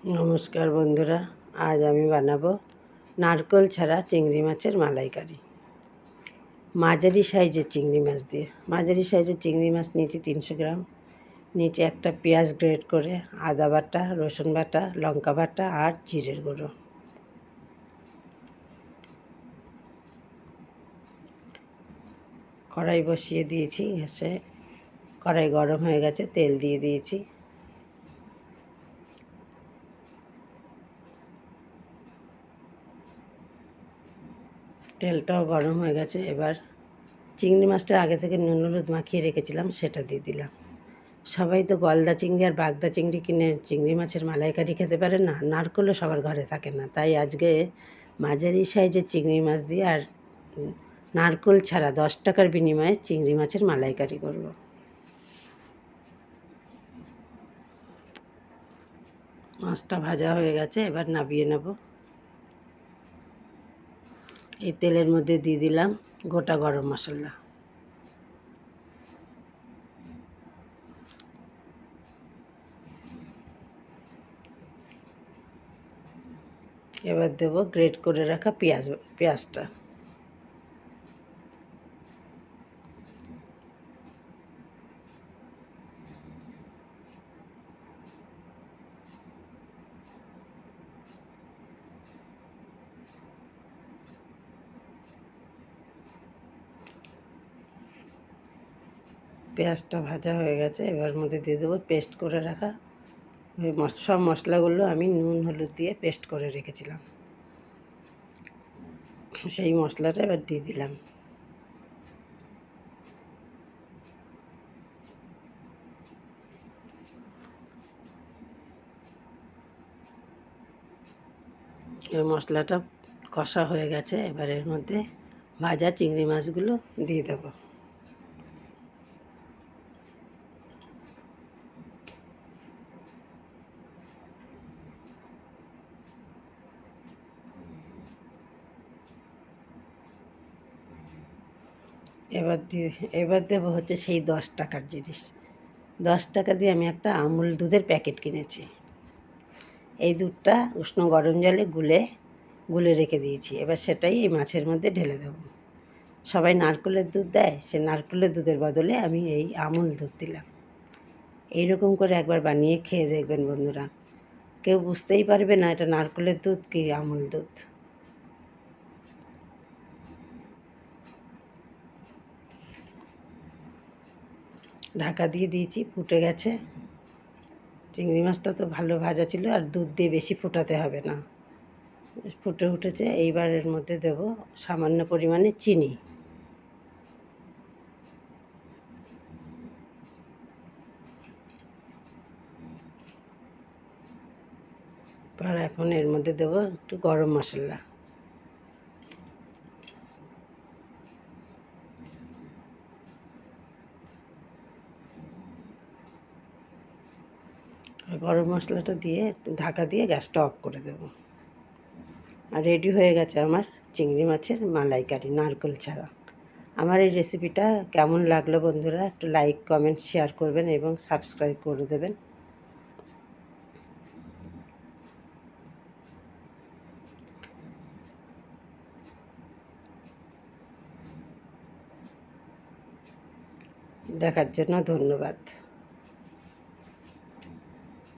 নমস্কার বন্ধুরা, আজ আমি বানাবো নারকেল ছাড়া চিংড়ি মাছের মালাইকারি। মাঝারি সাইজের চিংড়ি মাছ দিয়ে। মাঝারি সাইজের চিংড়ি মাছ নিয়েছি 300 গ্রাম। নিচে একটা পেঁয়াজ গ্রেট করে, আদা বাটা, রসুন বাটা, লঙ্কা বাটা আর জিরের গুঁড়ো। কড়াই বসিয়ে দিয়েছি, গ্যাসে কড়াই গরম হয়ে গেছে, তেল দিয়ে দিয়েছি। তেলটাও গরম হয়ে গেছে। এবার চিংড়ি মাছটা আগে থেকে নুন হলুদ মাখিয়ে রেখেছিলাম, সেটা দিয়ে দিলাম। সবাই তো গলদা চিংড়ি আর বাগদা চিংড়ি কিনে চিংড়ি মাছের মালাইকারি খেতে পারে না, নারকেলও সবার ঘরে থাকে না। তাই আজকে মাঝারি সাইজের চিংড়ি মাছ দিয়ে আর নারকেল ছাড়া 10 টাকার বিনিময়ে চিংড়ি মাছের মালাইকারি করব। মাছটা ভাজা হয়ে গেছে, এবার নামিয়ে নেব। এই তেলের মধ্যে দিয়ে দিলাম গোটা গরম মশলা। এবার দেব গ্রেট করে রাখা পেঁয়াজটা। পেঁয়াজটা ভাজা হয়ে গেছে, এবার মধ্যে দিয়ে দেবো পেস্ট করে রাখা ওই সব মশলাগুলো আমি নুন হলুদ দিয়ে পেস্ট করে রেখেছিলাম, সেই মশলাটা এবার দিয়ে দিলাম। এই মশলাটা কষা হয়ে গেছে, এবার এর মধ্যে ভাজা চিংড়ি মাছগুলো দিয়ে দেবো। এবার দেবো হচ্ছে সেই 10 টাকার জিনিস। 10 টাকা দিয়ে আমি একটা আমুল দুধের প্যাকেট কিনেছি। এই দুধটা উষ্ণ গরম জলে গুলে রেখে দিয়েছি। এবার সেটাই এই মাছের মধ্যে ঢেলে দেবো। সবাই নারকেলের দুধ দেয়, সে নারকেলের দুধের বদলে আমি এই আমুল দুধ দিলাম। এইরকম করে একবার বানিয়ে খেয়ে দেখবেন বন্ধুরা, কেউ বুঝতেই পারবে না এটা নারকেলের দুধ কি আমুল দুধ। ঢাকা দিয়ে দিয়েছি, ফুটে গেছে। চিংড়ি মাছটা তো ভালো ভাজা ছিল, আর দুধ দিয়ে বেশি ফোটাতে হবে না। ফুটে উঠেছে, এইবার এর মধ্যে দেব সামান্য পরিমাণে চিনি। আর এখন এর মধ্যে দেব একটু গরম মশলা। গরম মশলাটা দিয়ে ঢাকা দিয়ে গ্যাসটা অফ করে দেব। আর রেডি হয়ে গেছে আমার চিংড়ি মাছের মালাইকারি নারকেল ছাড়া। আমার এই রেসিপিটা কেমন লাগলো বন্ধুরা, একটু লাইক কমেন্ট শেয়ার করবেন এবং সাবস্ক্রাইব করে দেবেন। দেখার জন্য ধন্যবাদ।